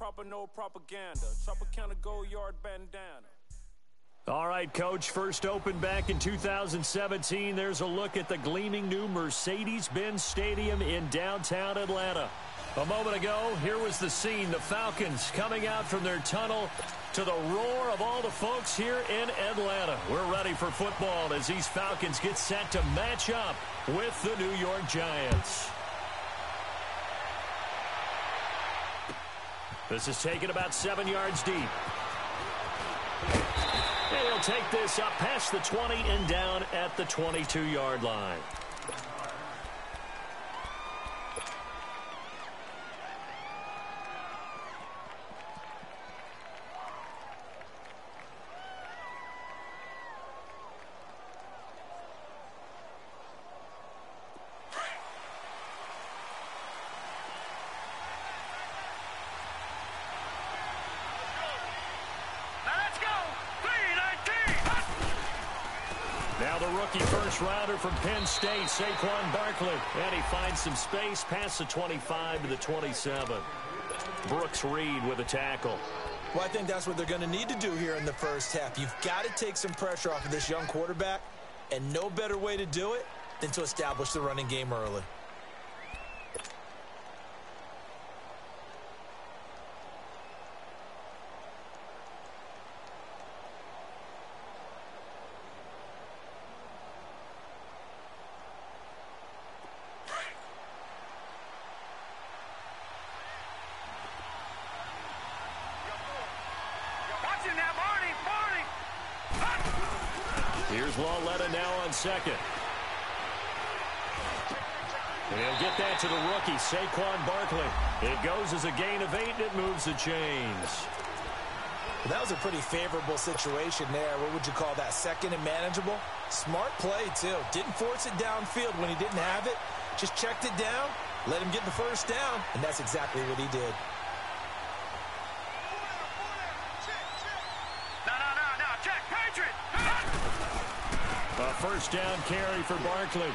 proper, no propaganda. Tropicana gold yard bandana. All right, Coach, first opened back in 2017. There's a look at the gleaming new Mercedes-Benz Stadium in downtown Atlanta. A moment ago, here was the scene. The Falcons coming out from their tunnel to the roar of all the folks here in Atlanta. We're ready for football as these Falcons get set to match up with the New York Giants. This is taken about 7 yards deep. And he'll take this up past the 20 and down at the 22-yard line. First-rounder from Penn State, Saquon Barkley. And he finds some space past the 25 to the 27. Brooks Reed with a tackle. Well, I think that's what they're going to need to do here in the first half. You've got to take some pressure off of this young quarterback, and no better way to do it than to establish the running game early. Second. And he'll get that to the rookie, Saquon Barkley. It goes as a gain of 8, and it moves the chains. Well, that was a pretty favorable situation there. What would you call that? Second and manageable? Smart play, too. Didn't force it downfield when he didn't have it. Just checked it down, let him get the first down, and that's exactly what he did. A first down carry for Barkley.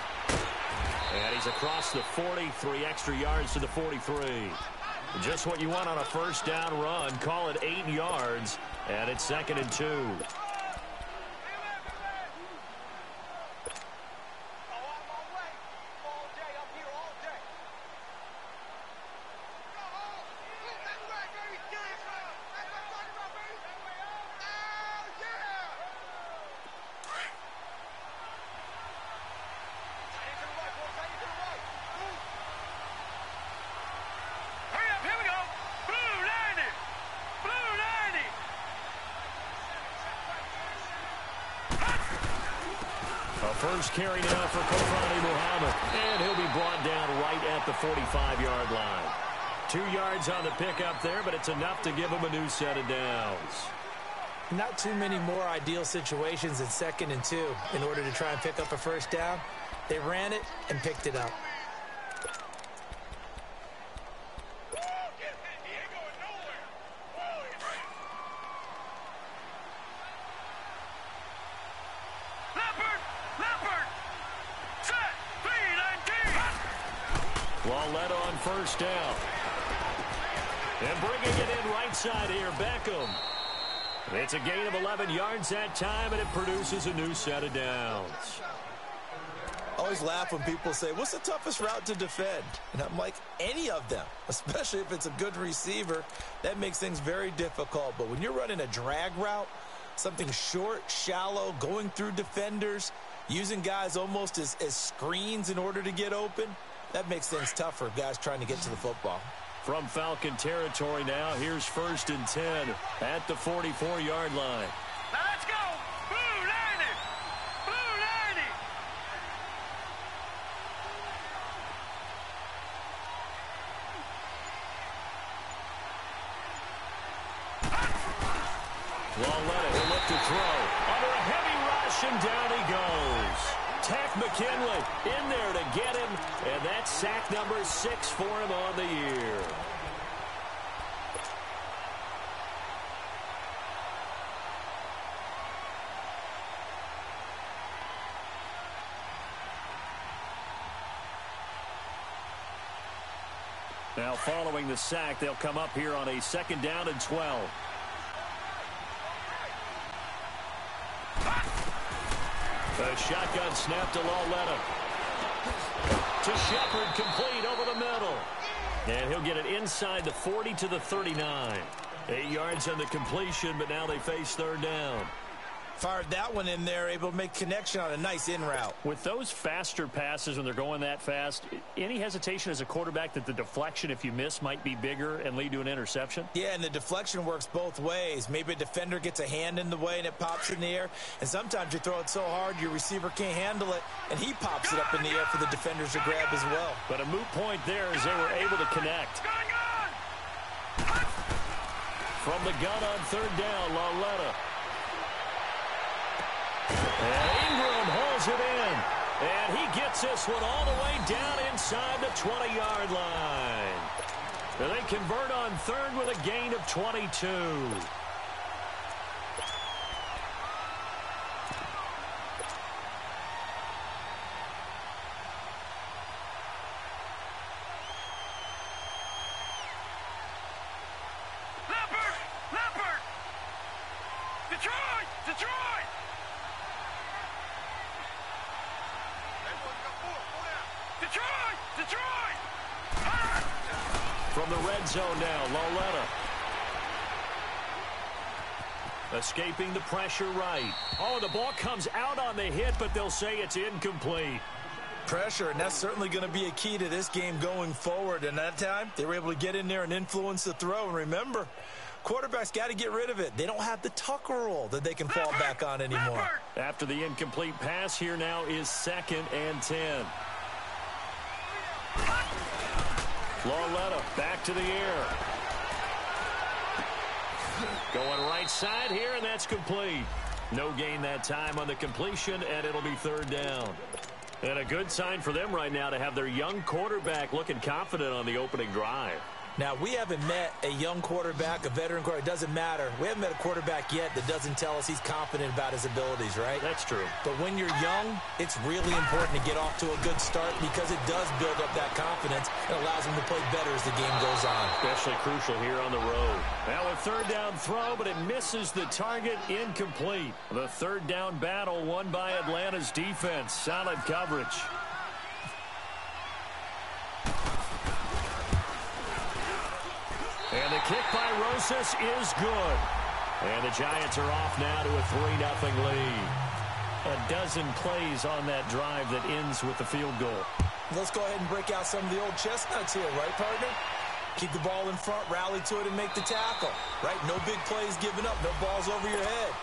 And he's across the 40, 3 extra yards to the 43. Just what you want on a first down run. Call it 8 yards, and it's 2nd and 2. First carry now for Kofani Muhammad, and he'll be brought down right at the 45-yard line. 2 yards on the pickup there, but it's enough to give him a new set of downs. Not too many more ideal situations than 2nd and 2 in order to try and pick up a first down. They ran it and picked it up. First down. And bringing it in right side here, Beckham. It's a gain of 11 yards that time, and it produces a new set of downs. I always laugh when people say, what's the toughest route to defend? And I'm like, any of them, especially if it's a good receiver. That makes things very difficult. But when you're running a drag route, something short, shallow, going through defenders, using guys almost as screens in order to get open, that makes things tough for guys trying to get to the football. From Falcon territory now, here's 1st and 10 at the 44-yard line. Now let's go! Blue 90! Blue 90! Walletta will look to throw. Under a heavy rush, and down he goes. Tack McKinley in there to get him, and that's sack number 6 for him on the year. Now following the sack, they'll come up here on a 2nd down and 12. A shotgun snap to Lauletta. To Shepard, complete over the middle. And he'll get it inside the 40 to the 39. 8 yards on the completion, but now they face 3rd down. Fired that one in there, able to make connection on a nice in route. With those faster passes when they're going that fast, any hesitation as a quarterback that the deflection, if you miss, might be bigger and lead to an interception? Yeah, and the deflection works both ways. Maybe a defender gets a hand in the way and it pops in the air. And sometimes you throw it so hard your receiver can't handle it, and he pops it up in the air for the defenders to grab as well. But a moot point there as they were able to connect. From the gun on 3rd down, Lauletta. And Ingram hauls it in. And he gets this one all the way down inside the 20-yard line. And they convert on 3rd with a gain of 22. Leopard! Detroit! Detroit! From the red zone now, Lauletta. Escaping the pressure right. Oh, the ball comes out on the hit, but they'll say it's incomplete. Pressure, and that's certainly going to be a key to this game going forward. And that time, they were able to get in there and influence the throw. And remember, quarterbacks got to get rid of it. They don't have the tuck roll that they can fall back on anymore. After the incomplete pass, here now is 2nd and 10. Lauletta back to the air. Going right side here, and that's complete. No gain that time on the completion, and it'll be 3rd down. And a good sign for them right now to have their young quarterback looking confident on the opening drive. Now, we haven't met a young quarterback, a veteran quarterback. It doesn't matter. We haven't met a quarterback yet that doesn't tell us he's confident about his abilities, right? That's true. But when you're young, it's really important to get off to a good start because it does build up that confidence and allows him to play better as the game goes on. Especially crucial here on the road. Now a 3rd down throw, but it misses the target, incomplete. The 3rd down battle won by Atlanta's defense. Solid coverage. And the kick by Rosas is good. And the Giants are off now to a 3-0 lead. A dozen plays on that drive that ends with the field goal. Let's go ahead and break out some of the old chestnuts here, right, partner? Keep the ball in front, rally to it, and make the tackle, right? No big plays given up, no balls over your head.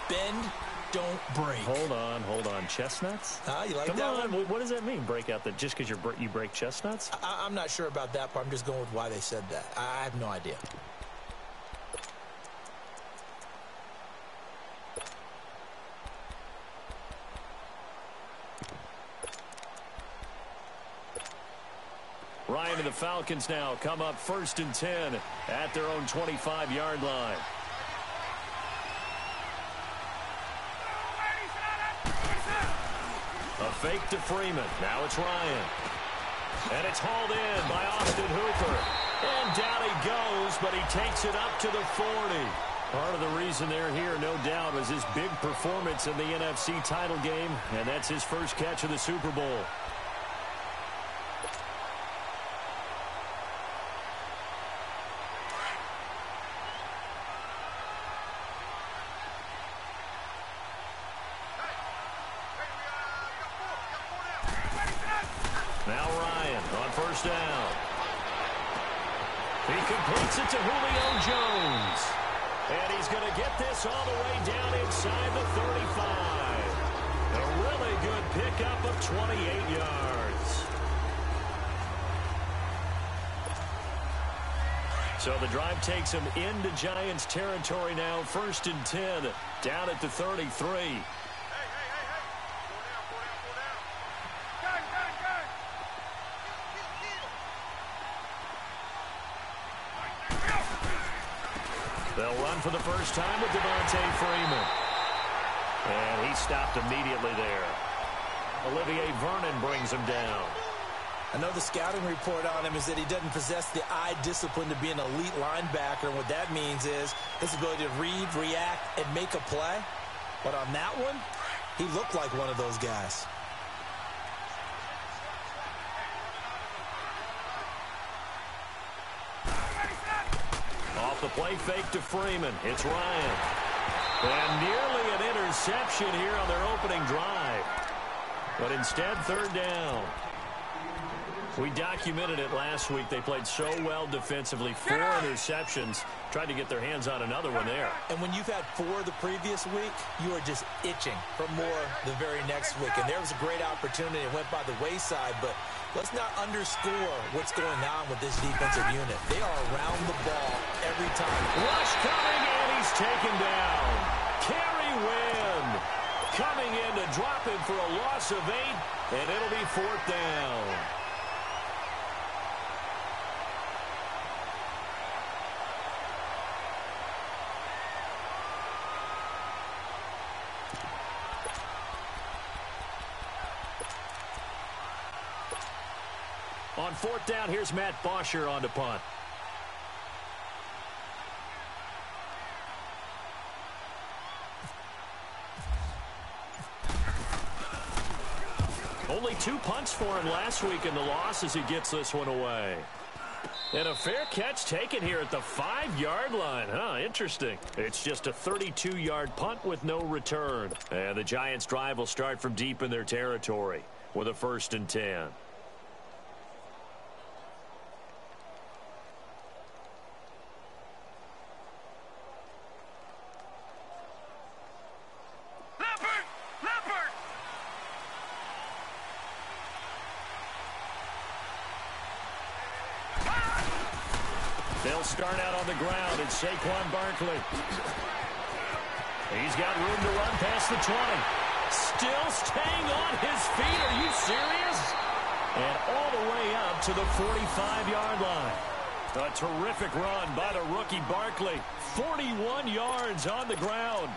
Bend, don't break. Hold on. Chestnuts? You like Come that on. one? What does that mean, break out? That just because you break chestnuts? I'm not sure about that part. I'm just going with why they said that. I have no idea. Ryan and the Falcons now come up 1st and 10 at their own 25-yard line. A fake to Freeman. Now it's Ryan. And it's hauled in by Austin Hooper. And down he goes, but he takes it up to the 40. Part of the reason they're here, no doubt, was his big performance in the NFC title game, and that's his first catch of the Super Bowl. Now Ryan on 1st down. He completes it to Julio Jones. And he's going to get this all the way down inside the 35. A really good pickup of 28 yards. So the drive takes him into Giants territory now. 1st and 10 down at the 33. They'll run for the first time with Devontae Freeman. And he stopped immediately there. Olivier Vernon brings him down. I know the scouting report on him is that he doesn't possess the eye discipline to be an elite linebacker. And what that means is his ability to read, react, and make a play. But on that one, he looked like one of those guys. Off the play fake to Freeman. It's Ryan. And nearly an interception here on their opening drive. But instead, third down. We documented it last week. They played so well defensively. 4 interceptions. Tried to get their hands on another one there. And when you've had 4 the previous week, you are just itching for more the very next week. And there was a great opportunity. It went by the wayside, but let's not underscore what's going on with this defensive unit. They are around the ball every time. Rush coming, and he's taken down. Kerry Wynn coming in to drop him for a loss of 8, and it'll be 4th down. On 4th down, here's Matt Bosher on the punt. Only 2 punts for him last week in the loss as he gets this one away. And a fair catch taken here at the 5-yard line. Interesting. It's just a 32-yard punt with no return. And the Giants' drive will start from deep in their territory with a 1st and 10. They'll start out on the ground. It's Saquon Barkley. He's got room to run past the 20. Still staying on his feet. Are you serious? And all the way up to the 45-yard line. A terrific run by the rookie Barkley. 41 yards on the ground.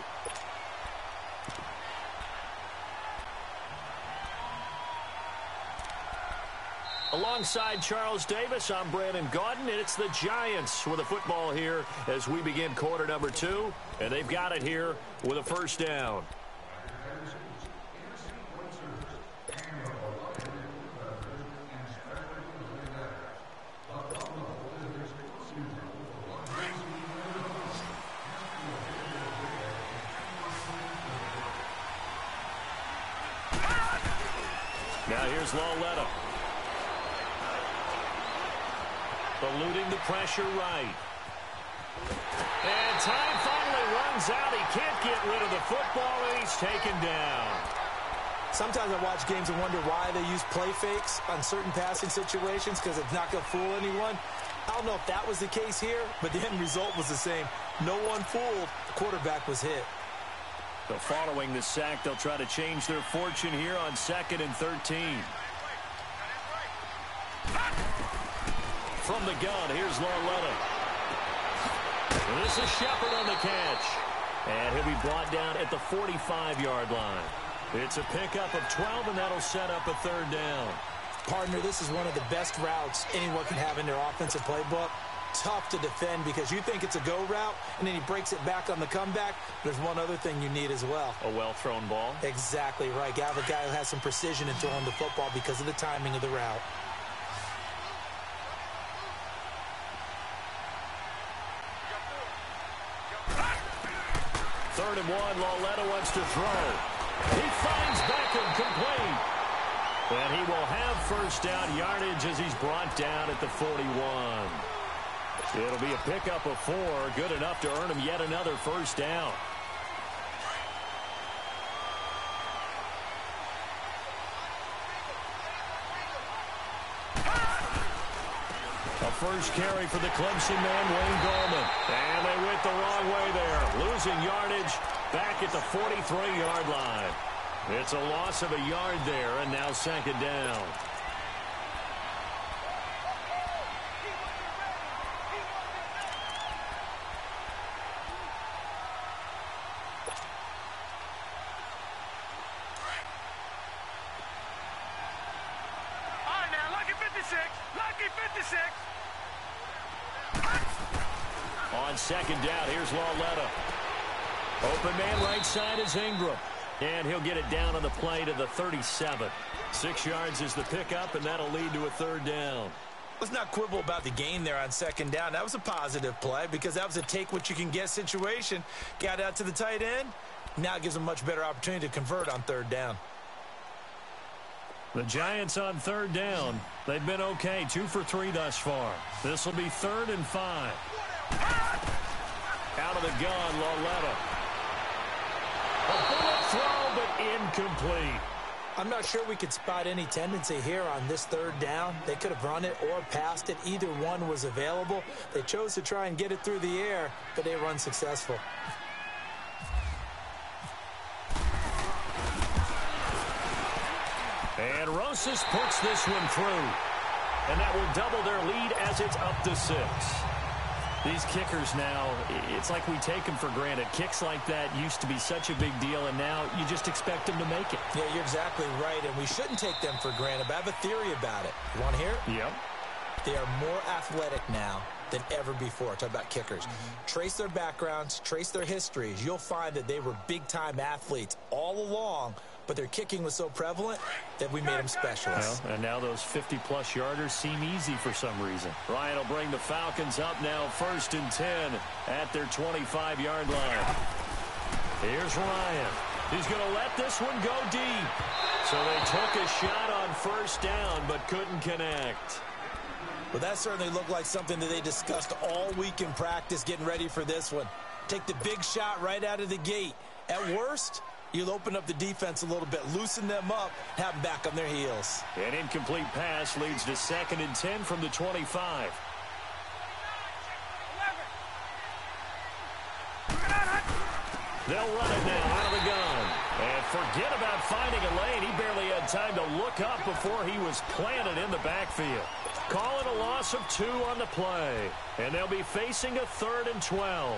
Alongside Charles Davis, I'm Brandon Gaudin, and it's the Giants with a football here as we begin quarter number 2, and they've got it here with a 1st down. Now here's Lauletta. Eluding the pressure right. And time finally runs out. He can't get rid of the football, and he's taken down. Sometimes I watch games and wonder why they use play fakes on certain passing situations because it's not going to fool anyone. I don't know if that was the case here, but the end result was the same. No one fooled. The quarterback was hit. So following the sack, they'll try to change their fortune here on 2nd and 13. From the gun, here's Lauletta. This is Shepard on the catch. And he'll be brought down at the 45-yard line. It's a pickup of 12, and that'll set up a 3rd down. Partner, this is one of the best routes anyone can have in their offensive playbook. Tough to defend because you think it's a go route, and then he breaks it back on the comeback. There's one other thing you need as well. A well-thrown ball. Exactly right. You have a guy who has some precision in throwing the football because of the timing of the route. 3rd and 1, Lauletta wants to throw. He finds Beckham complete. And he will have 1st down yardage as he's brought down at the 41. It'll be a pickup of 4, good enough to earn him yet another 1st down. A first carry for the Clemson man, Wayne Gallman. And they went the wrong way there. Losing yardage back at the 43-yard line. It's a loss of a yard there, and now 2nd down. All right, now, look at 50. 56. Lucky 56. On second down, here's Lauletta. Open man right side is Ingram. And he'll get it down on the play to the 37. 6 yards is the pickup, and that'll lead to a third down. Let's not quibble about the gain there on second down. That was a positive play because that was a take-what-you-can-get situation. Got out to the tight end. Now it gives them a much better opportunity to convert on third down. The Giants on third down. They've been okay, 2 for 3 thus far. This will be 3rd and 5. Out of the gun, Lauletta. A bullet throw, but incomplete. I'm not sure we could spot any tendency here on this third down. They could have run it or passed it. Either one was available. They chose to try and get it through the air, but they were unsuccessful. And Rosas puts this one through. And that will double their lead as it's up to 6. These kickers now, it's like we take them for granted. Kicks like that used to be such a big deal, and now you just expect them to make it. Yeah, you're exactly right, and we shouldn't take them for granted, but I have a theory about it. You want to hear it? Yep. They are more athletic now than ever before. Talk about kickers. Trace their backgrounds, trace their histories. You'll find that they were big-time athletes all along, but their kicking was so prevalent that we made them specialists. Well, and now those 50-plus yarders seem easy for some reason. Ryan will bring the Falcons up now 1st and 10 at their 25-yard line. Here's Ryan. He's going to let this one go deep. So they took a shot on 1st down but couldn't connect. Well, that certainly looked like something that they discussed all week in practice getting ready for this one. Take the big shot right out of the gate. At worst, you'll open up the defense a little bit, loosen them up, have them back on their heels. An incomplete pass leads to 2nd and 10 from the 25. They'll run it now out of the gun. And forget about finding a lane. He barely had time to look up before he was planted in the backfield. Call it a loss of 2 on the play. And they'll be facing a 3rd and 12.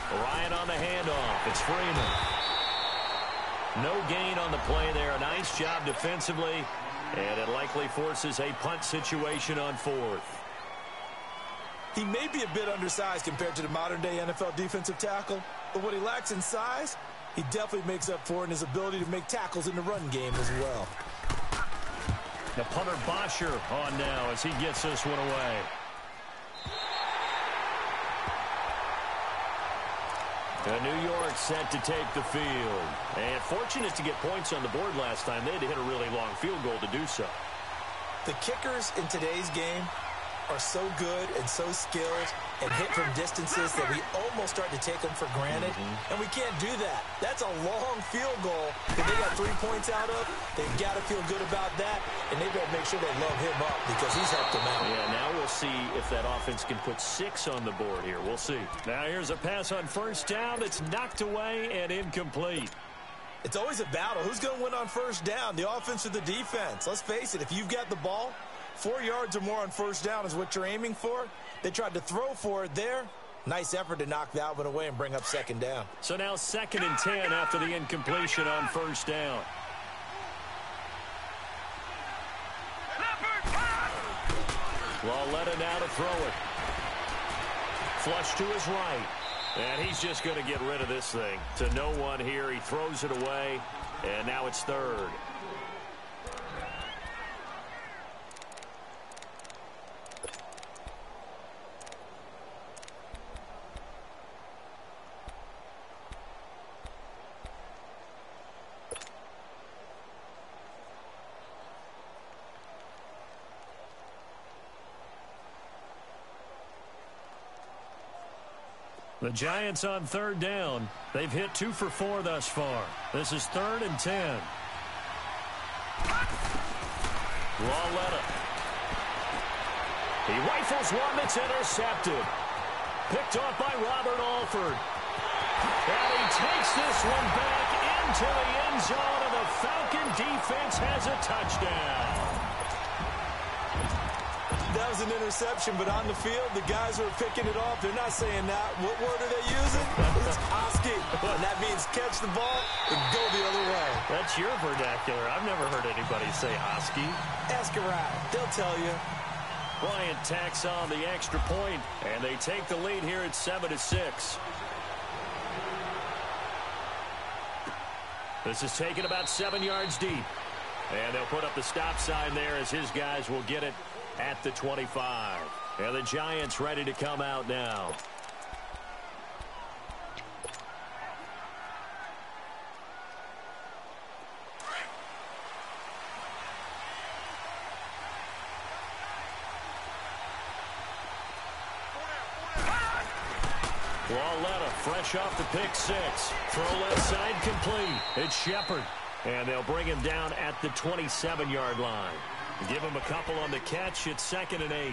Ryan on the handoff. It's Freeman. No gain on the play there. A nice job defensively. And it likely forces a punt situation on 4th. He may be a bit undersized compared to the modern-day NFL defensive tackle, but what he lacks in size, he definitely makes up for in his ability to make tackles in the run game as well. The punter Bosher on now as he gets this one away. New York set to take the field. And fortunate to get points on the board last time. They had to hit a really long field goal to do so. The kickers in today's game are so good and so skilled and hit from distances that we almost start to take them for granted. And we can't do that. That's a long field goal that they got 3 points out of. They've got to feel good about that, and they've got to make sure they love him up because he's helped them out. Yeah, now we'll see if that offense can put 6 on the board here. We'll see. Now here's a pass on 1st down that's knocked away and incomplete. It's always a battle. Who's going to win on 1st down, the offense or the defense? Let's face it, if you've got the ball, 4 yards or more on 1st down is what you're aiming for. They tried to throw for it there. Nice effort to knock that one away and bring up 2nd down. So now 2nd and 10 after the incompletion on 1st down. Lauletta now to throw it. Flush to his right. And he's just going to get rid of this thing. To no one here. He throws it away. And now it's 3rd. The Giants on 3rd down. They've hit 2 for 4 thus far. This is 3rd and 10. Lauletta. He rifles one that's intercepted. Picked off by Robert Alford. And he takes this one back into the end zone, and the Falcon defense has a touchdown. That was an interception, but on the field, the guys who are picking it off, they're not saying that. What word are they using? It's Oski. And that means catch the ball and go the other way. That's your vernacular. I've never heard anybody say Oski. Ask around. They'll tell you. Bryant tacks on the extra point, and they take the lead here at 7-6. This is taken about 7 yards deep. And they'll put up the stop sign there as his guys will get it at the 25. And the Giants ready to come out now. Lauletta fresh off the pick six. Throw left side complete. It's Shepard. And they'll bring him down at the 27-yard line. Give him a couple on the catch. It's 2nd and 8.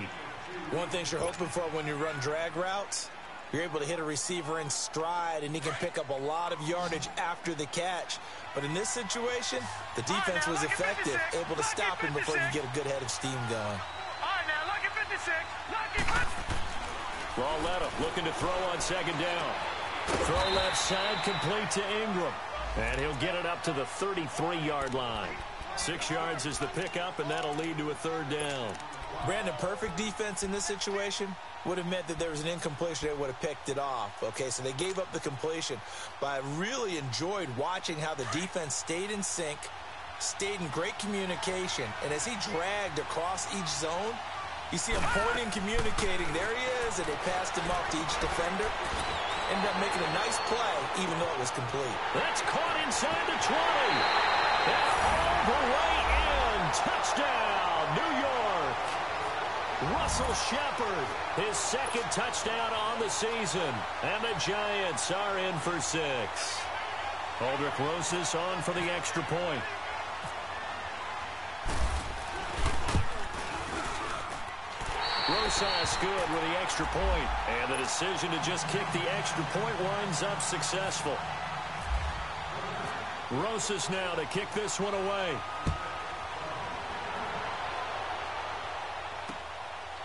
One thing you're hoping for when you run drag routes, you're able to hit a receiver in stride, and he can pick up a lot of yardage after the catch. But in this situation, the defense was effective, able to stop him before he could get a good head of steam going. All right, now, lucky 56. Lucky. Lauletta looking to throw on 2nd down. Throw left side complete to Ingram. And he'll get it up to the 33-yard line. 6 yards is the pickup, and that'll lead to a 3rd down. Brandon, perfect defense in this situation would have meant that there was an incompletion. They would have picked it off. Okay, so they gave up the completion. But I really enjoyed watching how the defense stayed in sync, stayed in great communication. And as he dragged across each zone, you see him pointing, communicating. There he is, and they passed him off to each defender. Ended up making a nice play, even though it was complete. That's caught inside the 20. And all the way in. Touchdown, New York. Russell Shepard, his 2nd touchdown on the season. And the Giants are in for 6. Aldrich Rosas on for the extra point. Rosas good with the extra point. And the decision to just kick the extra point winds up successful. Rosas now to kick this one away.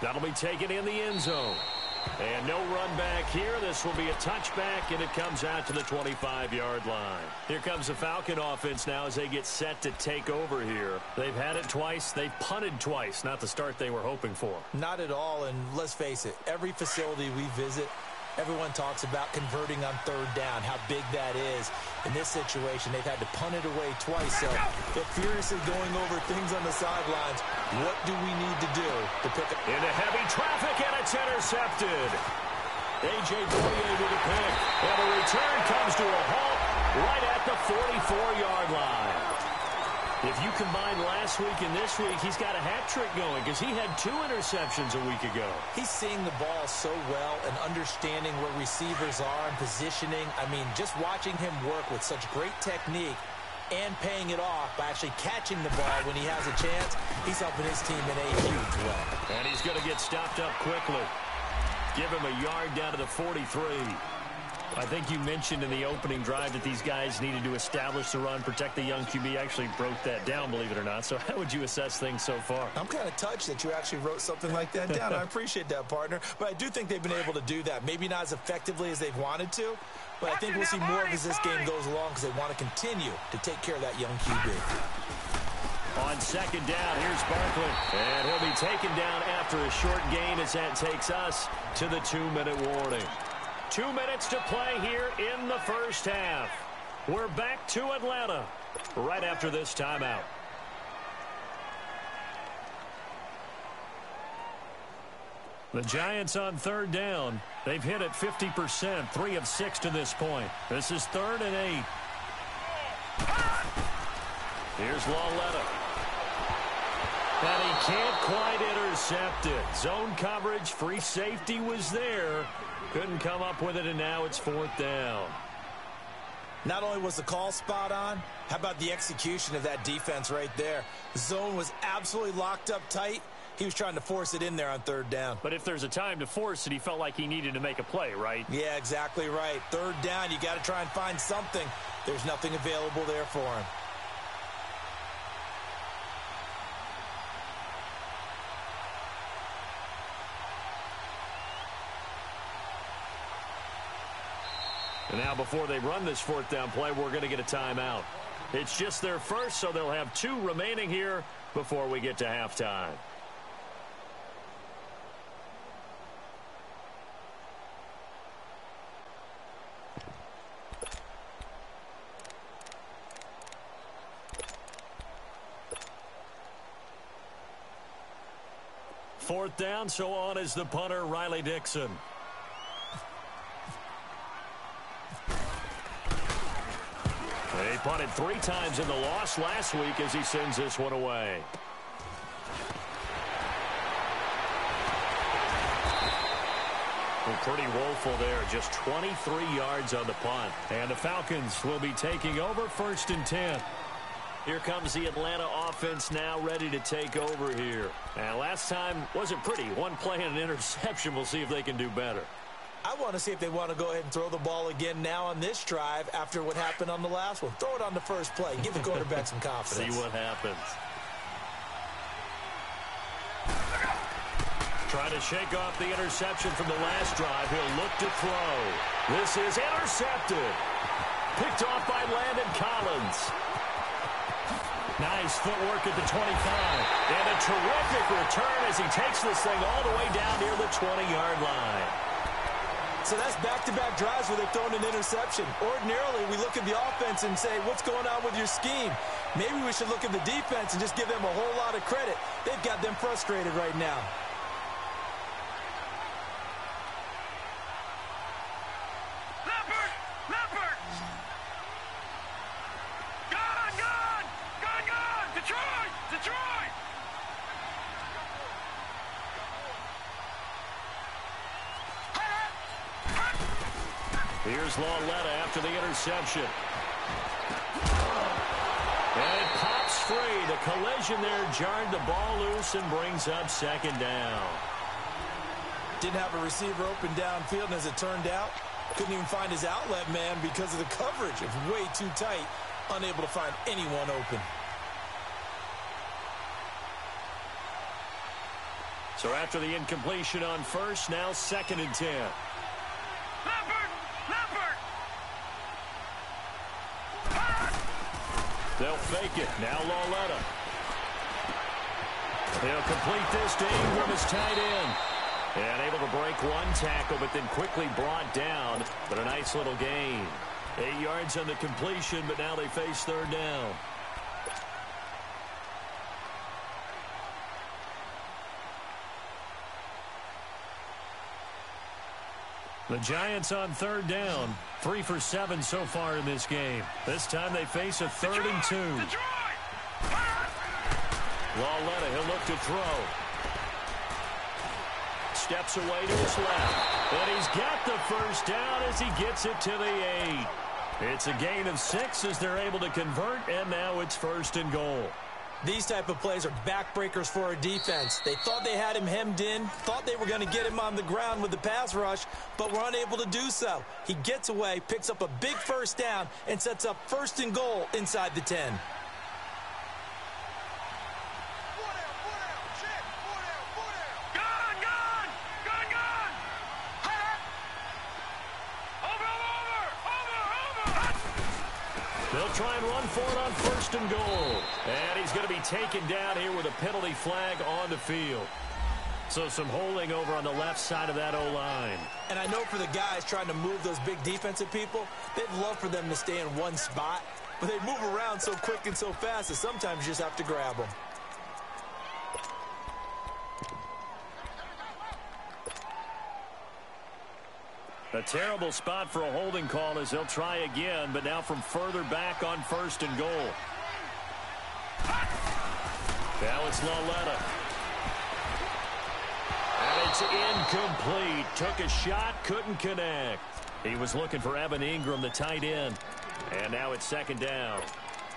That'll be taken in the end zone. And no run back here. This will be a touchback, and it comes out to the 25-yard line. Here comes the Falcon offense now as they get set to take over here. They've had it twice. They've punted twice. Not the start they were hoping for. Not at all, and let's face it, every facility we visit, everyone talks about converting on 3rd down, how big that is. In this situation, they've had to punt it away twice, so they're furiously going over things on the sidelines. What do we need to do to pick up? Into heavy traffic, and it's intercepted. A.J. Boye with a pick, and the return comes to a halt right at the 44-yard line. If you combine last week and this week, he's got a hat trick going because he had 2 interceptions a week ago. He's seeing the ball so well and understanding where receivers are and positioning. I mean, just watching him work with such great technique and paying it off by actually catching the ball when he has a chance, he's helping his team in a huge way. And he's going to get stopped up quickly. Give him a yard down to the 43. I think you mentioned in the opening drive that these guys needed to establish the run, protect the young QB. Actually broke that down, believe it or not. So how would you assess things so far? I'm kind of touched that you actually wrote something like that down. I appreciate that, partner. But I do think they've been able to do that. Maybe not as effectively as they've wanted to, but I think we'll see more of as this game goes along because they want to continue to take care of that young QB. On 2nd down, here's Barkley. And he'll be taken down after a short gain as that takes us to the 2-minute warning. 2 minutes to play here in the first half. We're back to Atlanta right after this timeout. The Giants on 3rd down. They've hit it 50%, 3 of 6 to this point. This is 3rd and 8. Here's Lauletta. And he can't quite intercept it. Zone coverage, free safety was there. Couldn't come up with it, and now it's 4th down. Not only was the call spot on, how about the execution of that defense right there? The zone was absolutely locked up tight. He was trying to force it in there on third down. But if there's a time to force it, he felt like he needed to make a play, right? Yeah, exactly right. Third down, you got to try and find something. There's nothing available there for him. And now before they run this fourth down play, we're going to get a timeout. It's just their first, so they'll have 2 remaining here before we get to halftime. Fourth down, so on is the punter, Riley Dixon. He punted 3 times in the loss last week as he sends this one away. Well, pretty woeful there. Just 23 yards on the punt. And the Falcons will be taking over 1st and 10. Here comes the Atlanta offense now ready to take over here. And last time wasn't pretty. 1 play and an interception. We'll see if they can do better. I want to see if they want to go ahead and throw the ball again now on this drive after what happened on the last one. Throw it on the first play. Give the quarterback some confidence. See what happens. Trying to shake off the interception from the last drive. He'll look to throw. This is intercepted. Picked off by Landon Collins. Nice footwork at the 25. And a terrific return as he takes this thing all the way down near the 20-yard line. So that's back-to-back drives where they're throwing an interception. Ordinarily, we look at the offense and say, what's going on with your scheme? Maybe we should look at the defense and just give them a whole lot of credit. They've got them frustrated right now. Leopard! Gone! Detroit! Here's Lauletta after the interception. And it pops free. The collision there jarred the ball loose and brings up 2nd down. Didn't have a receiver open downfield, and as it turned out, couldn't even find his outlet man because of the coverage. It was way too tight, unable to find anyone open. So after the incompletion on first, now 2nd and 10. Leopard! They'll fake it. Now Lauletta. They'll complete this to Ingram as tight end. And able to break 1 tackle, but then quickly brought down. But a nice little gain. 8 yards on the completion, but now they face 3rd down. The Giants on 3rd down. 3 for 7 so far in this game. This time they face a 3rd and 2. Lauletta, he'll look to throw. Steps away to his left. And he's got the first down as he gets it to the 8. It's a gain of 6 as they're able to convert, and now it's 1st and goal. These type of plays are backbreakers for a defense. They thought they had him hemmed in, thought they were going to get him on the ground with the pass rush, but were unable to do so. He gets away, picks up a big first down, and sets up 1st and goal inside the 10. They'll try and run for it on 1st and goal. And he's going to be taken down here with a penalty flag on the field. So some holding over on the left side of that O-line. And I know for the guys trying to move those big defensive people, they'd love for them to stay in one spot. But they move around so quick and so fast that sometimes you just have to grab them. A terrible spot for a holding call as they'll try again, but now from further back on 1st and goal. Now it's Lauletta. And it's incomplete. Took a shot, couldn't connect. He was looking for Evan Ingram, the tight end. And now it's 2nd down.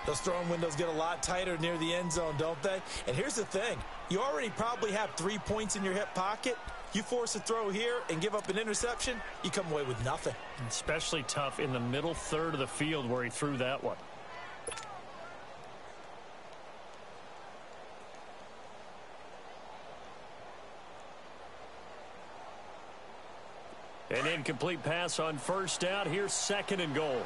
Those throwing windows get a lot tighter near the end zone, don't they? And here's the thing. You already probably have 3 points in your hip pocket. You force a throw here and give up an interception, you come away with nothing. Especially tough in the middle third of the field where he threw that one. An incomplete pass on first down. Here's second and goal.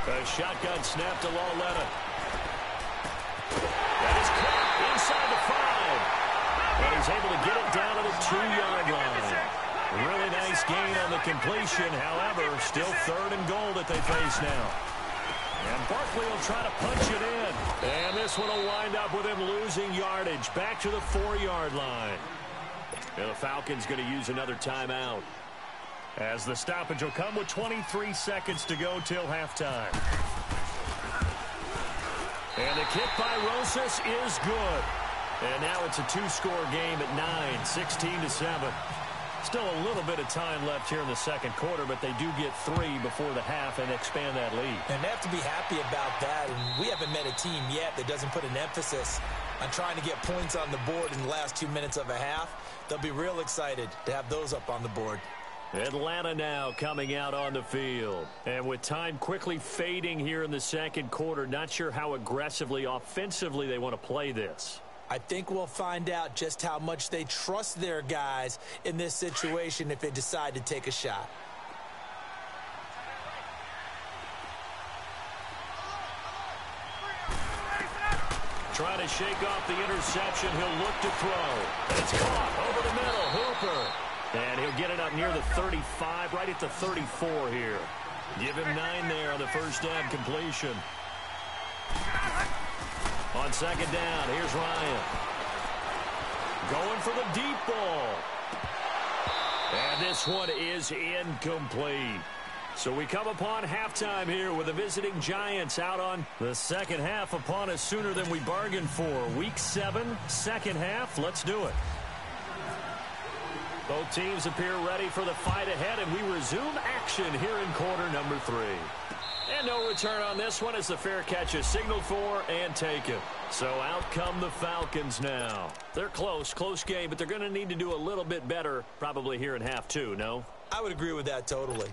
A shotgun snap to Lauletta. That is caught inside the 5. And he's able to get it down to the 2-yard line. Really nice gain on the completion. However, still third and goal that they face now. And Barkley will try to punch it in. And this one will wind up with him losing yardage. Back to the 4-yard line. And the Falcons going to use another timeout, as the stoppage will come with 23 seconds to go till halftime. And the kick by Rosas is good. And now it's a 2-score game at 9, 16-7. Still a little bit of time left here in the second quarter, but they do get 3 before the half and expand that lead. And they have to be happy about that. And we haven't met a team yet that doesn't put an emphasis on trying to get points on the board in the last 2 minutes of a half. They'll be real excited to have those up on the board. Atlanta now coming out on the field. And with time quickly fading here in the second quarter, not sure how aggressively, offensively they want to play this. I think we'll find out just how much they trust their guys in this situation if they decide to take a shot. Trying to shake off the interception. He'll look to throw. It's caught over the middle. Hooper. And he'll get it up near the 35, right at the 34 here. Give him 9 there on the first down completion. On second down, here's Ryan. Going for the deep ball. And this one is incomplete. So we come upon halftime here with the visiting Giants out on the second half upon us sooner than we bargained for. Week 7, second half. Let's do it. Both teams appear ready for the fight ahead, and we resume action here in quarter number 3. And no return on this one as the fair catch is signaled for and taken. So out come the Falcons now. They're close game, but they're going to need to do a little bit better probably here in half 2, no? I would agree with that totally.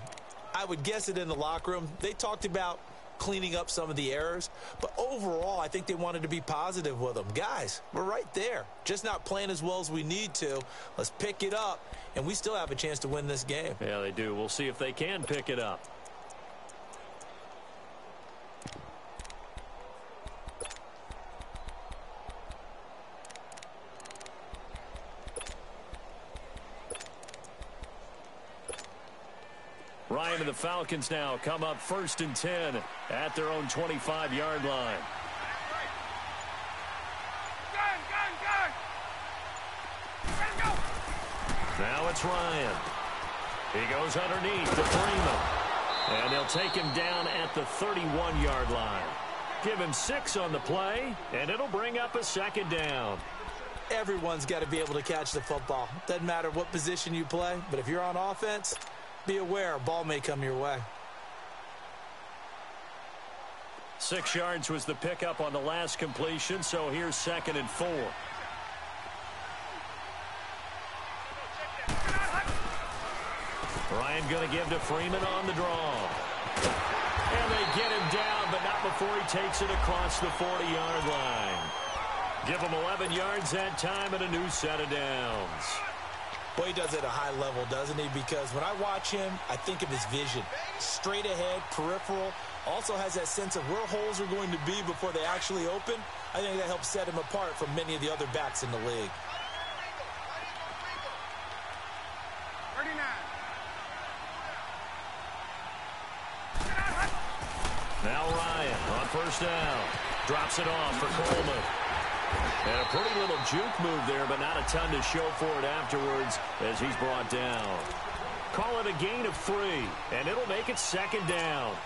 I would guess it in the locker room. They talked about cleaning up some of the errors, but overall I think they wanted to be positive with them. Guys, we're right there, just not playing as well as we need to. Let's pick it up, and we still have a chance to win this game. Yeah, they do. We'll see if they can pick it up. Ryan and the Falcons now come up 1st and 10 at their own 25-yard line. Now it's Ryan. He goes underneath to Freeman. And they'll take him down at the 31-yard line. Give him 6 on the play, and it'll bring up a second down. Everyone's got to be able to catch the football. Doesn't matter what position you play, but if you're on offense, be aware a ball may come your way. 6 yards was the pickup on the last completion, so here's 2nd and 4. Ryan going to give to Freeman on the draw. And they get him down, but not before he takes it across the 40-yard line. Give him 11 yards that time and a new set of downs. Boy, he does it at a high level, doesn't he? Because when I watch him, I think of his vision. Straight ahead, peripheral. Also has that sense of where holes are going to be before they actually open. I think that helps set him apart from many of the other backs in the league. 39. Now Ryan on first down. Drops it off for Coleman. And a pretty little juke move there, but not a ton to show for it afterwards as he's brought down. Call it a gain of 3, and it'll make it 2nd down.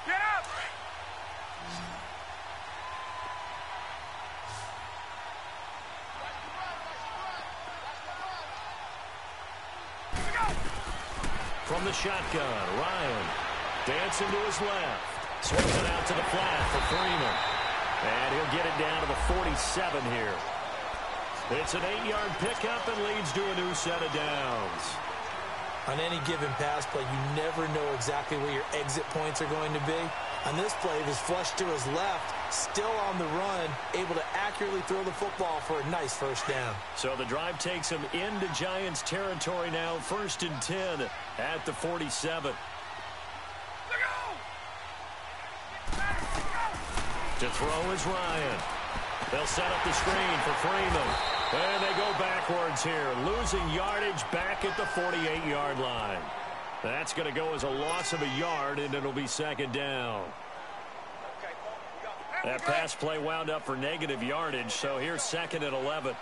Get up! From the shotgun, Ryan dancing to his left. Swings it out to the flat for Freeman. And he'll get it down to the 47 here. It's an 8-yard pickup and leads to a new set of downs. On any given pass play, you never know exactly where your exit points are going to be. On this play, he was flushed to his left, still on the run, able to accurately throw the football for a nice first down. So the drive takes him into Giants territory now, 1st and 10 at the 47. To throw is Ryan. They'll set up the screen for Freeman. And they go backwards here, losing yardage back at the 48-yard line. That's going to go as a loss of a yard, and it'll be 2nd down. That pass play wound up for negative yardage, so here's 2nd and 11.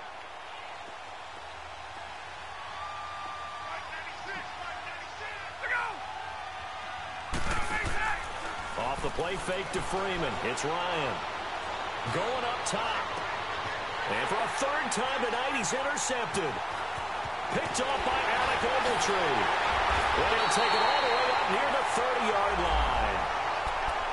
Off the play fake to Freeman. It's Ryan. Going up top. And for a 3rd time tonight, he's intercepted. Picked off by Alec Ogletree. Well, he'll take it all the way up near the 30-yard line.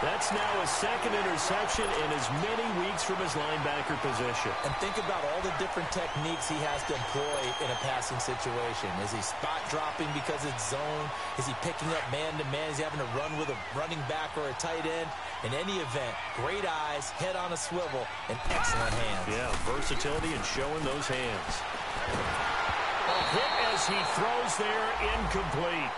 That's now his 2nd interception in as many weeks from his linebacker position. And think about all the different techniques he has to employ in a passing situation. Is he spot dropping because it's zone? Is he picking up man-to-man? Is he having to run with a running back or a tight end? In any event, great eyes, head on a swivel, and excellent hands. Yeah, versatility and showing those hands. A hit as he throws there, incomplete.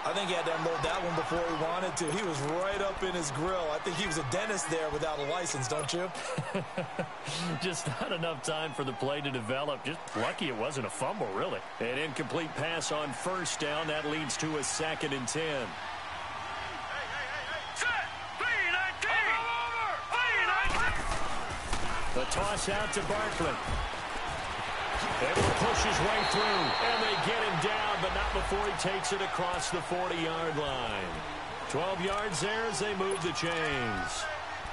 I think he had to unload that one before he wanted to. He was right up in his grill. I think he was a dentist there without a license, don't you? Just not enough time for the play to develop. Just lucky it wasn't a fumble, really. An incomplete pass on 1st down. That leads to a 2nd and 10. The toss out to Barkley. Able to push his way through, and they get him down, but not before he takes it across the 40-yard line. 12 yards there as they move the chains.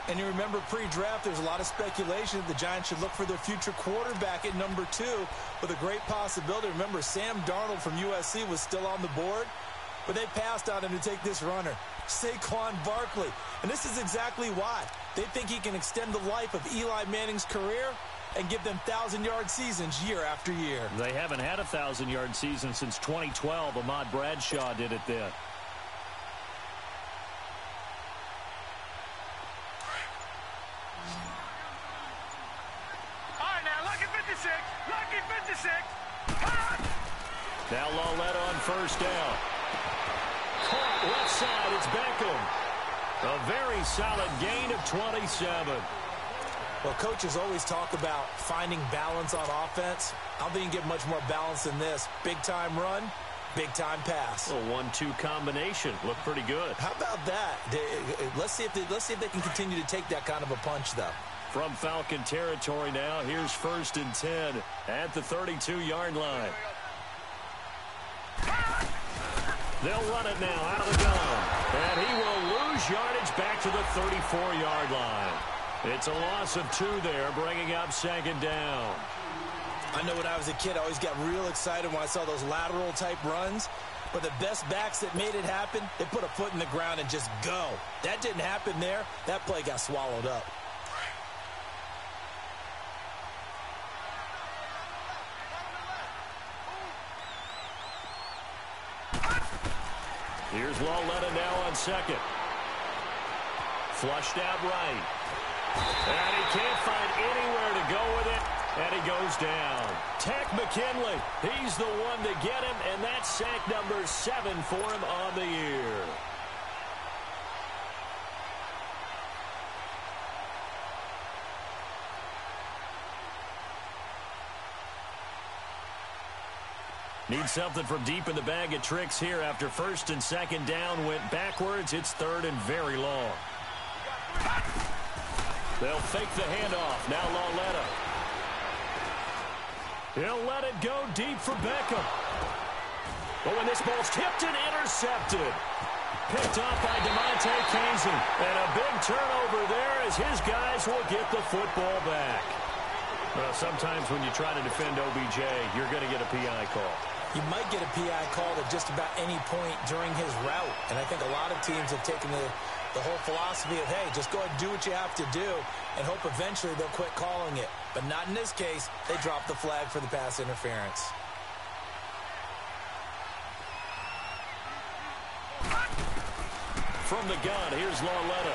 And you remember pre-draft, there's a lot of speculation that the Giants should look for their future quarterback at number 2 with a great possibility. Remember, Sam Darnold from USC was still on the board, but they passed on him to take this runner, Saquon Barkley. And this is exactly why. They think he can extend the life of Eli Manning's career and give them 1,000-yard seasons year after year. They haven't had a 1,000-yard season since 2012. Ahmad Bradshaw did it then. All right, now, lucky 56. Lucky 56. Now Lauletta on 1st down. Caught left side. It's Beckham. A very solid gain of 27. Well, coaches always talk about finding balance on offense. I don't think you can get much more balance than this. Big-time run, big-time pass. A 1-2 combination. Looked pretty good. How about that? Let's see if they can continue to take that kind of a punch, though. From Falcon territory now, here's 1st and 10 at the 32-yard line. They'll run it now out of the gun. And he will lose yardage back to the 34-yard line. It's a loss of 2 there, bringing up 2nd down. I know when I was a kid, I always got real excited when I saw those lateral-type runs. But the best backs that made it happen, they put a foot in the ground and just go. That didn't happen there. That play got swallowed up. Here's Lauletta now on 2nd. Flushed out right. And he can't find anywhere to go with it, and he goes down. Tech McKinley, he's the one to get him, and that's sack number 7 for him on the year. Need something from deep in the bag of tricks here after 1st and 2nd down went backwards. It's 3rd and very long. They'll fake the handoff. Now Lauletta. He'll let it go deep for Beckham. But when this ball's tipped and intercepted. Picked off by DeMonte Kazin. And a big turnover there as his guys will get the football back. Well, sometimes when you try to defend OBJ, you're going to get a PI call. You might get a PI called at just about any point during his route. And I think a lot of teams have taken the whole philosophy of, hey, just go ahead and do what you have to do and hope eventually they'll quit calling it. But not in this case. They dropped the flag for the pass interference. From the gun, here's Lauletta.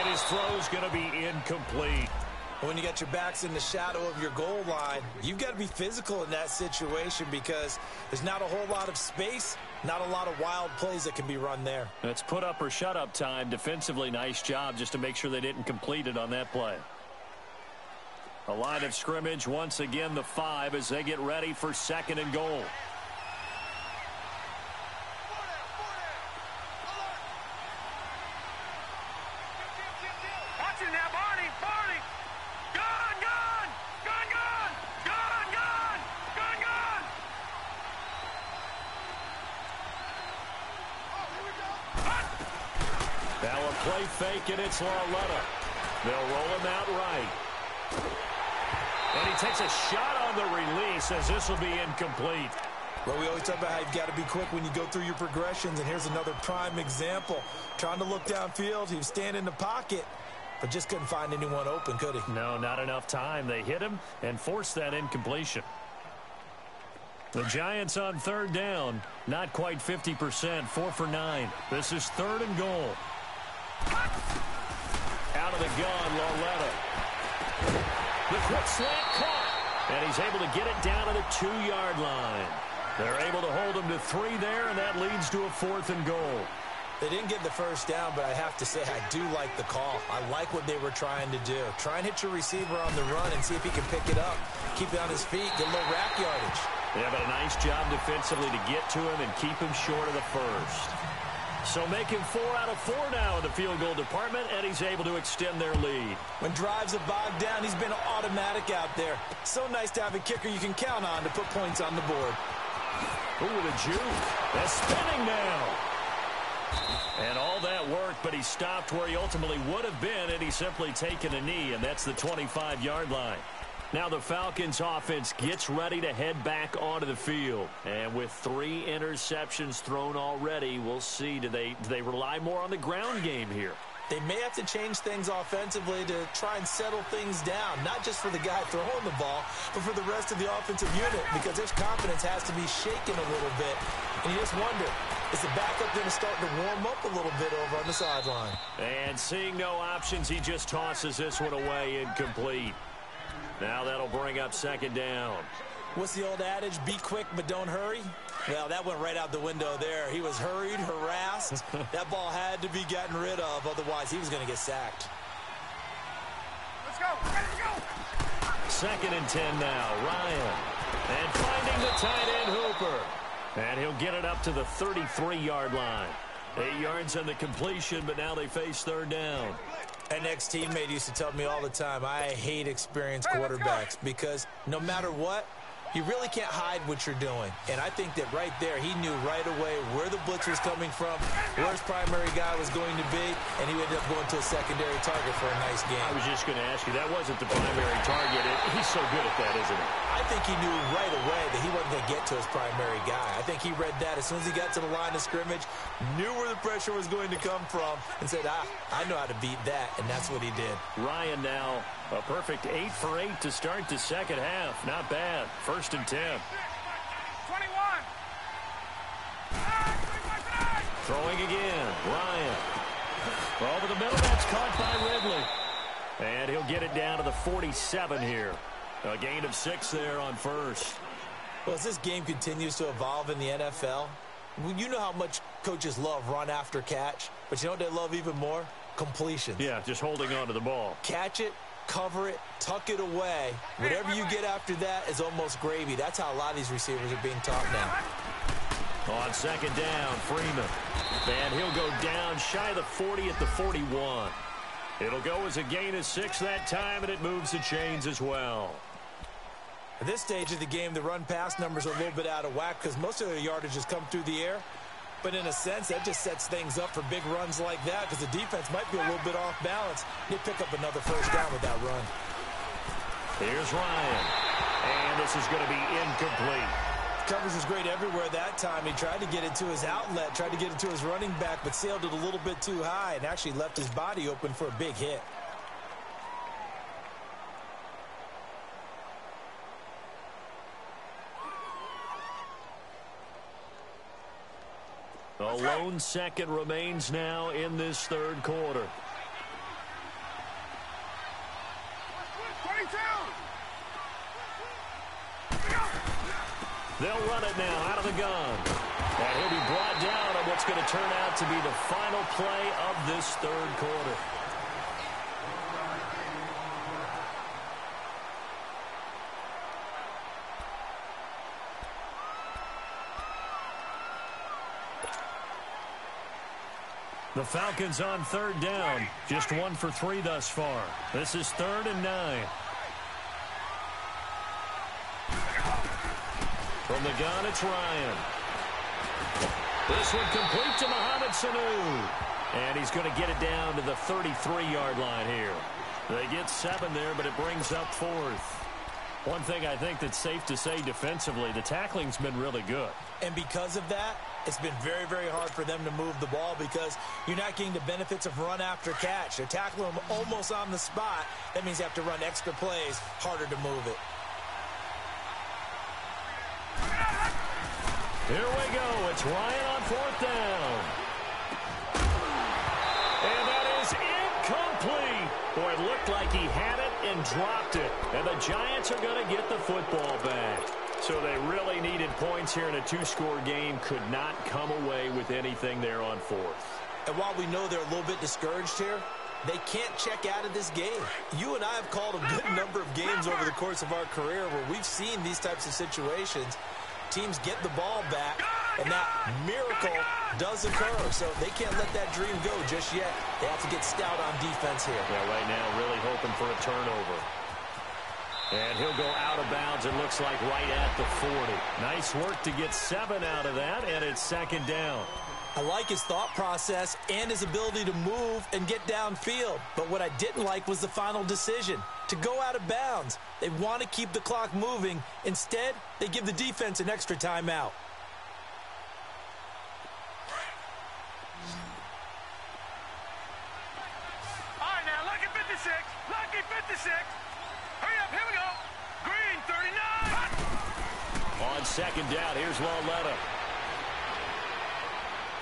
And his throw's going to be incomplete. When you got your backs in the shadow of your goal line, you've got to be physical in that situation because there's not a whole lot of space, not a lot of wild plays that can be run there. That's put up or shut up time. Defensively, nice job just to make sure they didn't complete it on that play. A line of scrimmage, once again the 5 as they get ready for 2nd and goal. Play fake, and it's Lauletta. They'll roll him out right. And he takes a shot on the release as this will be incomplete. Well, we always talk about how you've got to be quick when you go through your progressions, and here's another prime example. Trying to look downfield, he was standing in the pocket, but just couldn't find anyone open, could he? No, not enough time. They hit him and forced that incompletion. The Giants on 3rd down, not quite 50%, 4 for 9. This is 3rd and goal. Out of the gun, Lauletta. The quick slant caught. And he's able to get it down to the 2-yard line. They're able to hold him to 3 there, and that leads to a 4th and goal. They didn't get the first down, but I have to say I do like the call. I like what they were trying to do. Try and hit your receiver on the run and see if he can pick it up. Keep it on his feet, get a little rack yardage. Yeah, but a nice job defensively to get to him and keep him short of the first. So make him 4 out of 4 now in the field goal department, and he's able to extend their lead. When drives are bogged down, he's been automatic out there. So nice to have a kicker you can count on to put points on the board. Ooh, the juke. That's spinning now. And all that work, but he stopped where he ultimately would have been, and he's simply taken a knee, and that's the 25-yard line. Now the Falcons offense gets ready to head back onto the field. And with 3 interceptions thrown already, we'll see. Do they rely more on the ground game here? They may have to change things offensively to try and settle things down, not just for the guy throwing the ball, but for the rest of the offensive unit, because their confidence has to be shaken a little bit. And you just wonder, is the backup going to start to warm up a little bit over on the sideline? And seeing no options, he just tosses this one away incomplete. Now that'll bring up 2nd down. What's the old adage? Be quick, but don't hurry. Well, that went right out the window there. He was hurried, harassed. That ball had to be gotten rid of. Otherwise, he was going to get sacked. Let's go. Let's go. 2nd and 10 now. Ryan. And finding the tight end Hooper. And he'll get it up to the 33-yard line. 8 yards on the completion, but now they face 3rd down. An ex-teammate used to tell me all the time, I hate experienced quarterbacks because no matter what, you really can't hide what you're doing. And I think that right there, he knew right away where the blitz was coming from, where his primary guy was going to be, and he ended up going to a secondary target for a nice game. I was just going to ask you, that wasn't the primary target. He's so good at that, isn't he? I think he knew right away that he wasn't going to get to his primary guy. I think he read that as soon as he got to the line of scrimmage, knew where the pressure was going to come from, and said, I know how to beat that, and that's what he did. Ryan now a perfect 8 for 8 to start the 2nd half. Not bad. 1st and 10. 21. Throwing again. Ryan. Over the middle. That's caught by Ridley. And he'll get it down to the 47 here. A gain of 6 there on 1st. Well, as this game continues to evolve in the NFL, you know how much coaches love run after catch, but you know what they love even more? Completions. Yeah, just holding on to the ball. Catch it, cover it, tuck it away. Whatever you get after that is almost gravy. That's how a lot of these receivers are being taught now. On 2nd down, Freeman. And he'll go down shy of the 40 at the 41. It'll go as a gain of 6 that time, and it moves the chains as well. At this stage of the game, the run-pass numbers are a little bit out of whack because most of their yardage has come through the air. But in a sense, that just sets things up for big runs like that because the defense might be a little bit off balance. They pick up another 1st down with that run. Here's Ryan. And this is going to be incomplete. Coverage was great everywhere that time. He tried to get it to his outlet, tried to get it to his running back, but sailed it a little bit too high and actually left his body open for a big hit. A lone second remains now in this third quarter. 22. They'll run it now out of the gun. And he'll be brought down on what's going to turn out to be the final play of this third quarter. The Falcons on third down. Just 1 for 3 thus far. This is 3rd and 9. From the gun, it's Ryan. This one complete to Mohamed Sanu. And he's going to get it down to the 33-yard line here. They get 7 there, but it brings up 4th. One thing I think that's safe to say defensively, the tackling's been really good. And because of that, it's been very, very hard for them to move the ball because you're not getting the benefits of run after catch. They're tackling them almost on the spot. That means you have to run extra plays, harder to move it. Here we go. It's Ryan on 4th down. And that is incomplete. Boy, it looked like he had it and dropped it. And the Giants are going to get the football back. So they really needed points here in a 2-score game. Could not come away with anything there on 4th. And while we know they're a little bit discouraged here, they can't check out of this game. You and I have called a good number of games over the course of our career where we've seen these types of situations. Teams get the ball back, and that miracle does occur. So they can't let that dream go just yet. They have to get stout on defense here. Yeah, right now really hoping for a turnover. And he'll go out of bounds, it looks like right at the 40. Nice work to get 7 out of that, and it's 2nd down. I like his thought process and his ability to move and get downfield. But what I didn't like was the final decision, to go out of bounds. They want to keep the clock moving. Instead, they give the defense an extra timeout. All right, now, lucky 56. Lucky 56. Hurry up, here we go. Green, 39. On 2nd down, here's Lauletta.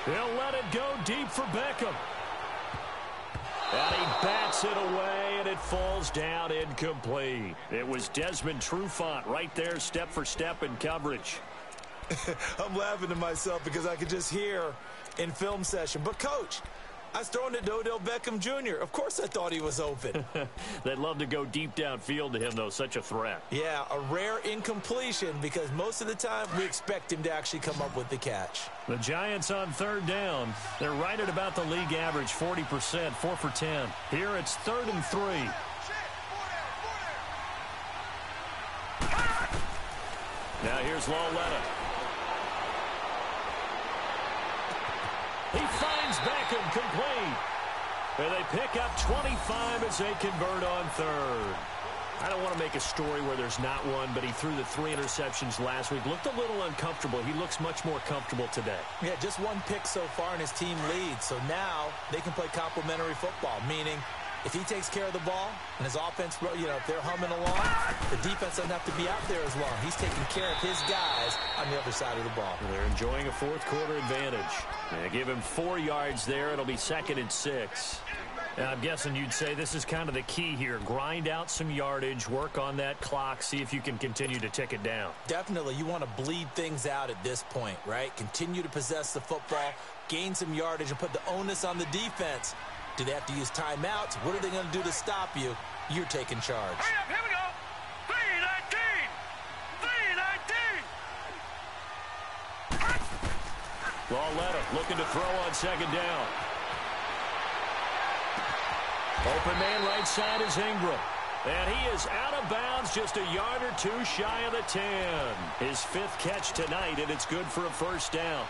He'll let it go deep for Beckham. And he bats it away, and it falls down incomplete. It was Desmond Trufant right there, step for step in coverage. I'm laughing to myself because I could just hear in film session. But, Coach, I was throwing it to Odell Beckham Jr. Of course I thought he was open. They'd love to go deep downfield to him, though. Such a threat. Yeah, a rare incompletion because most of the time we expect him to actually come up with the catch. The Giants on 3rd down. They're right at about the league average, 40%, 4 for 10. Here it's 3rd and 3. Now here's Lauletta. He finds Beckham complete. And they pick up 25 as they convert on 3rd. I don't want to make a story where there's not one, but he threw the 3 interceptions last week. Looked a little uncomfortable. He looks much more comfortable today. Yeah, just 1 pick so far and his team leads. So now they can play complementary football, meaning if he takes care of the ball and his offense, if they're humming along, the defense doesn't have to be out there as long. He's taking care of his guys on the other side of the ball. They're enjoying a 4th quarter advantage. They give him 4 yards there. It'll be 2nd and 6. And I'm guessing you'd say this is kind of the key here. Grind out some yardage, work on that clock, see if you can continue to tick it down. Definitely. You want to bleed things out at this point, right? Continue to possess the football, gain some yardage, and put the onus on the defense. Do they have to use timeouts? What are they going to do to stop you? You're taking charge. Hurry up, here we go. 3-19. 3-19. Lauletta looking to throw on 2nd down. Open man right side is Ingram. And he is out of bounds just a yard or 2 shy of the 10. His 5th catch tonight, and it's good for a 1st down.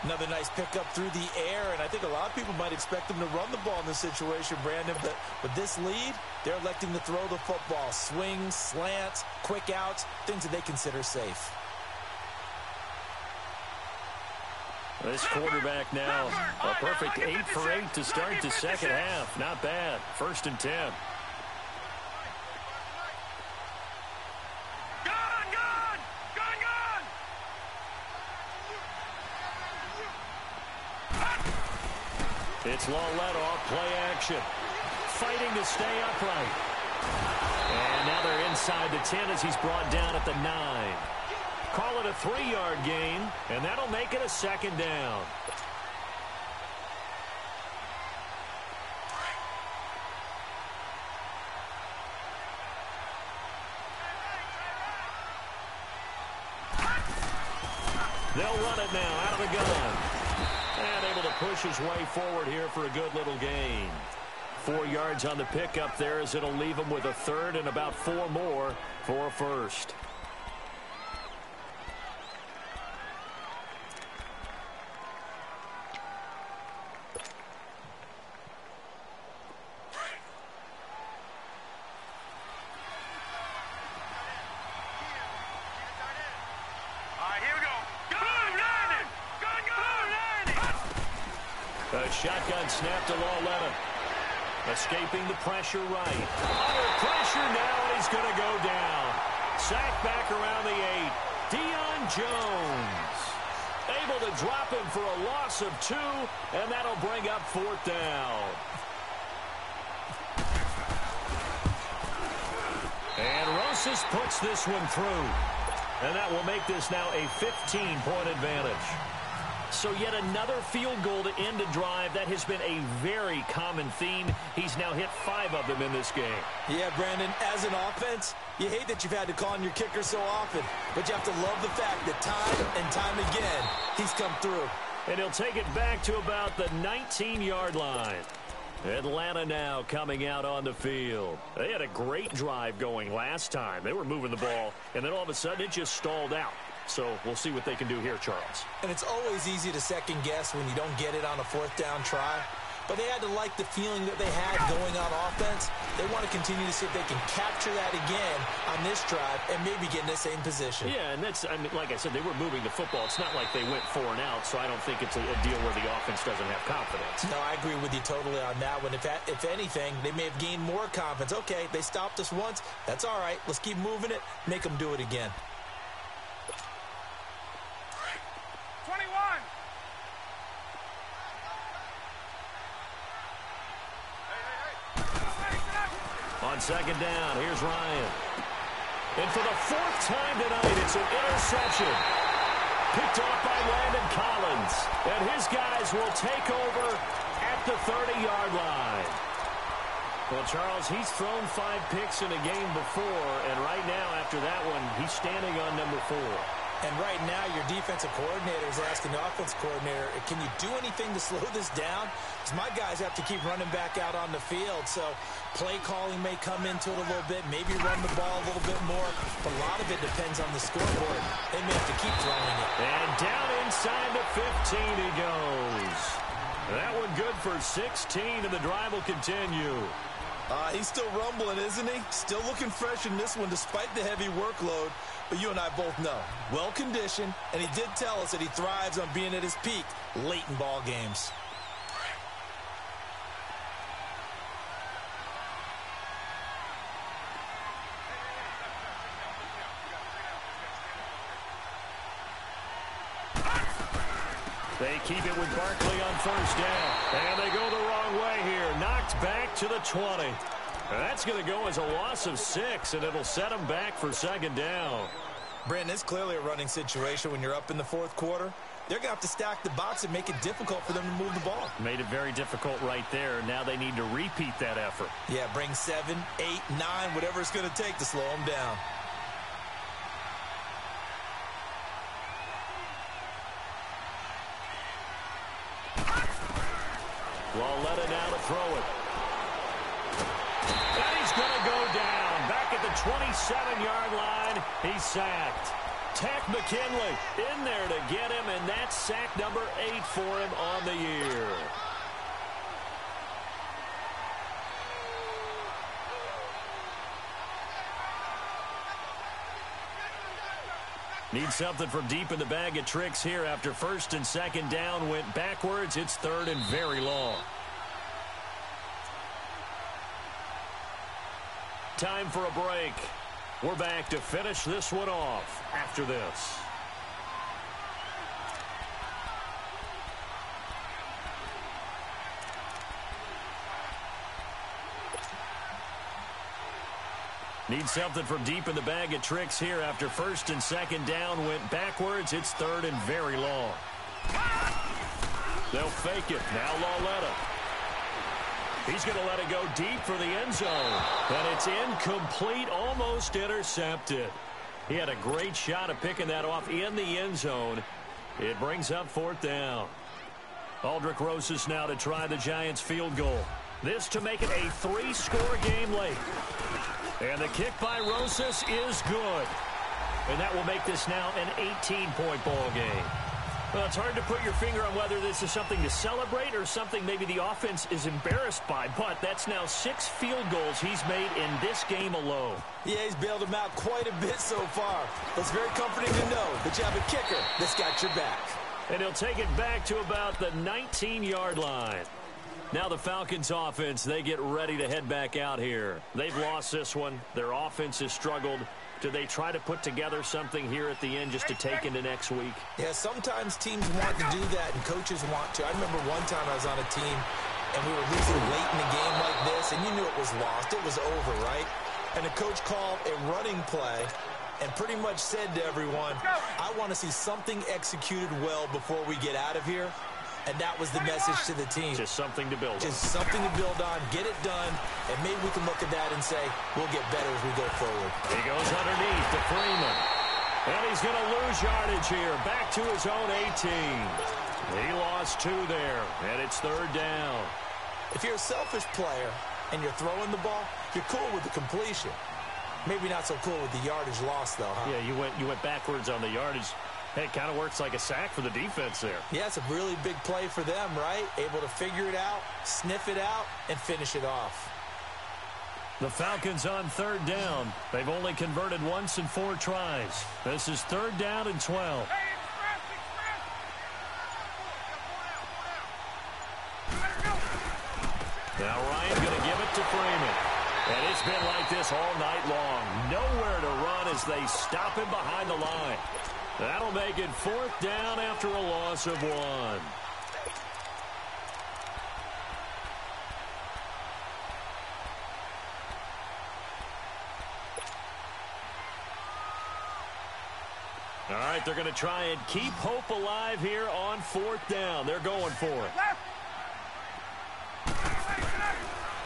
Another nice pickup through the air, and I think a lot of people might expect them to run the ball in this situation, Brandon, but with this lead, they're electing to throw the football. Swings, slants, quick outs, things that they consider safe. This quarterback now, a perfect 8 for 8 to start the second half. Not bad. 1st and 10. It's Lawletta off play action. Fighting to stay upright. And now they're inside the 10 as he's brought down at the 9. Call it a 3-yard gain, and that'll make it a 2nd down. They'll run it now out of the gun. And able to push his way forward here for a good little gain. 4 yards on the pickup there as it'll leave him with a 3rd and about 4 more for a 1st. Shotgun snap to Lawletta. Escaping the pressure right. Under pressure now, and he's going to go down. Sacked back around the 8. Deion Jones. Able to drop him for a loss of 2, and that'll bring up 4th down. And Rosas puts this one through. And that will make this now a 15-point advantage. So yet another field goal to end a drive. That has been a very common theme. He's now hit 5 of them in this game. Yeah, Brandon, as an offense, you hate that you've had to call on your kicker so often, but you have to love the fact that time and time again, he's come through. And he'll take it back to about the 19-yard line. Atlanta now coming out on the field. They had a great drive going last time. They were moving the ball, and then all of a sudden it just stalled out. So we'll see what they can do here, Charles. And it's always easy to second guess when you don't get it on a 4th down try. But they had to like the feeling that they had going on offense. They want to continue to see if they can capture that again on this drive and maybe get in the same position. Yeah, and that's, I mean, like I said, they were moving the football. It's not like they went 4 and out, so I don't think it's a deal where the offense doesn't have confidence. No, I agree with you totally on that one. If anything, they may have gained more confidence. Okay, they stopped us once. That's all right. Let's keep moving it. Make them do it again. 21. On 2nd down, here's Ryan. And for the 4th time tonight, it's an interception. Picked off by Landon Collins. And his guys will take over at the 30-yard line. Well, Charles, he's thrown 5 picks in a game before, and right now, after that one, he's standing on number 4. And right now, your defensive coordinator is asking the offensive coordinator, can you do anything to slow this down? Because my guys have to keep running back out on the field. So play calling may come into it a little bit, maybe run the ball a little bit more. But a lot of it depends on the scoreboard. They may have to keep throwing it. And down inside the 15 he goes. That one good for 16, and the drive will continue. He's still rumbling, isn't he? Still looking fresh in this one despite the heavy workload. But you and I both know, well-conditioned, and he did tell us that he thrives on being at his peak late in ball games. They keep it with Barkley on 1st down. And they go the wrong way here. Knocked back to the 20. And that's going to go as a loss of 6, and it'll set them back for 2nd down. Brandon, it's clearly a running situation when you're up in the 4th quarter. They're going to have to stack the box and make it difficult for them to move the ball. Made it very difficult right there. Now they need to repeat that effort. Yeah, bring 7, 8, 9, whatever it's going to take to slow them down. Lawletta now to throw it. And he's going to go down. Back at the 27-yard line, he's sacked. Tack McKinley in there to get him, and that's sack number 8 for him on the year. Need something from deep in the bag of tricks here after first and second down went backwards. It's third and very long. Time for a break. We're back to finish this one off after this. Need something from deep in the bag of tricks here after first and second down went backwards. It's third and very long. They'll fake it. Now Lauletta. He's going to let it go deep for the end zone. And it's incomplete, almost intercepted. He had a great shot at picking that off in the end zone. It brings up fourth down. Aldrich Rosas now to try the Giants field goal. This to make it a 3-score game late. And the kick by Rosas is good. And that will make this now an 18-point ball game. Well, it's hard to put your finger on whether this is something to celebrate or something maybe the offense is embarrassed by. But that's now 6 field goals he's made in this game alone. Yeah, he's bailed him out quite a bit so far. It's very comforting to know that you have a kicker that's got your back. And he'll take it back to about the 19-yard line. Now the Falcons offense, they get ready to head back out here. They've lost this one. Their offense has struggled. Do they try to put together something here at the end just to take into next week? Yeah, sometimes teams want to do that and coaches want to. I remember one time I was on a team and we were losing late in the game like this and you knew it was lost. It was over, right? And the coach called a running play and pretty much said to everyone, I want to see something executed well before we get out of here. And that was the message to the team. Just something to build on. Just something to build on, get it done, and maybe we can look at that and say, we'll get better as we go forward. He goes underneath to Freeman. And he's going to lose yardage here. Back to his own 18. He lost 2 there, and it's third down. If you're a selfish player and you're throwing the ball, you're cool with the completion. Maybe not so cool with the yardage loss, though, huh? Yeah, you went backwards on the yardage. Hey, it kind of works like a sack for the defense there. Yeah, it's a really big play for them, right? Able to figure it out, sniff it out, and finish it off. The Falcons on third down. They've only converted once in 4 tries. This is third down and 12. Now Ryan going to give it to Freeman. And it's been like this all night long. Nowhere to run as they stop him behind the line. That'll make it fourth down after a loss of 1. All right, they're going to try and keep hope alive here on fourth down. They're going for it.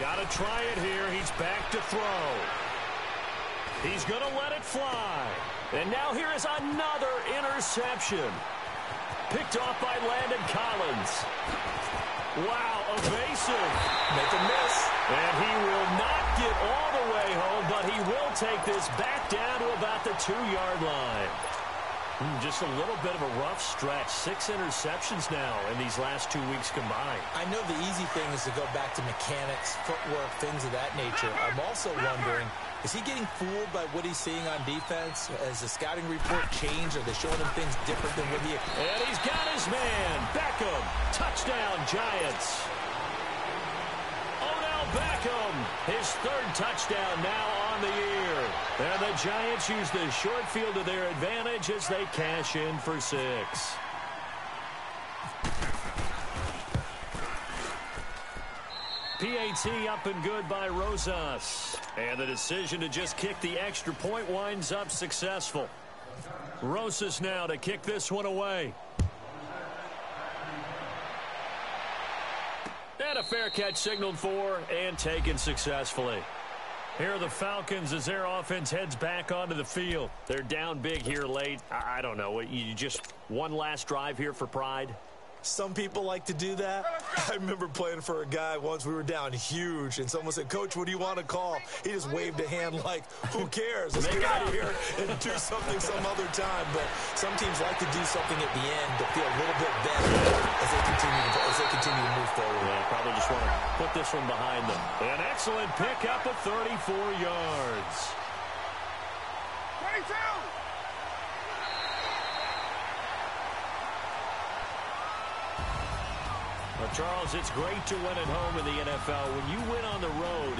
Got to try it here. He's back to throw. He's going to let it fly. And now here is another interception. Picked off by Landon Collins. Wow, evasive. Make a miss. And he will not get all the way home, but he will take this back down to about the 2-yard line. Just a little bit of a rough stretch. 6 interceptions now in these last 2 weeks combined. I know the easy thing is to go back to mechanics, footwork, things of that nature. I'm also wondering, is he getting fooled by what he's seeing on defense? Has the scouting report changed? Are they showing him things different than what he... And he's got his man. Beckham. Touchdown, Giants. Beckham, his 3rd touchdown now on the year. And the Giants use the short field to their advantage as they cash in for 6. PAT up and good by Rosas. And the decision to just kick the extra point winds up successful. Rosas now to kick this one away. And a fair catch signaled for and taken successfully. Here are the Falcons as their offense heads back onto the field. They're down big here late. I don't know. You just one last drive here for pride? Some people like to do that. I remember playing for a guy once. We were down huge, and someone said, "Coach, what do you want to call?" He just waved a hand like, "Who cares? Let's get out of here and do something some other time." But some teams like to do something at the end to feel a little bit better as they continue to move forward. Yeah, probably just want to put this one behind them. An excellent pickup of 34 yards. 22! Well, Charles, it's great to win at home in the NFL. When you win on the road,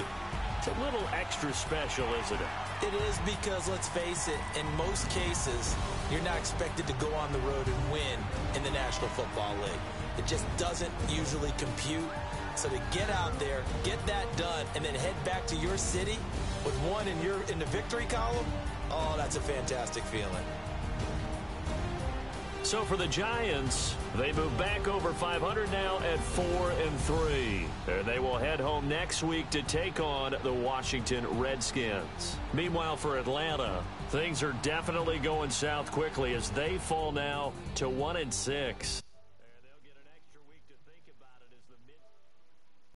it's a little extra special, isn't it? It is, because, let's face it, in most cases, you're not expected to go on the road and win in the National Football League. It just doesn't usually compute. So to get out there, get that done, and then head back to your city with one in the victory column, oh, that's a fantastic feeling. So for the Giants, they move back over 500 now at 4-3. And they will head home next week to take on the Washington Redskins. Meanwhile, for Atlanta, things are definitely going south quickly as they fall now to 1-6.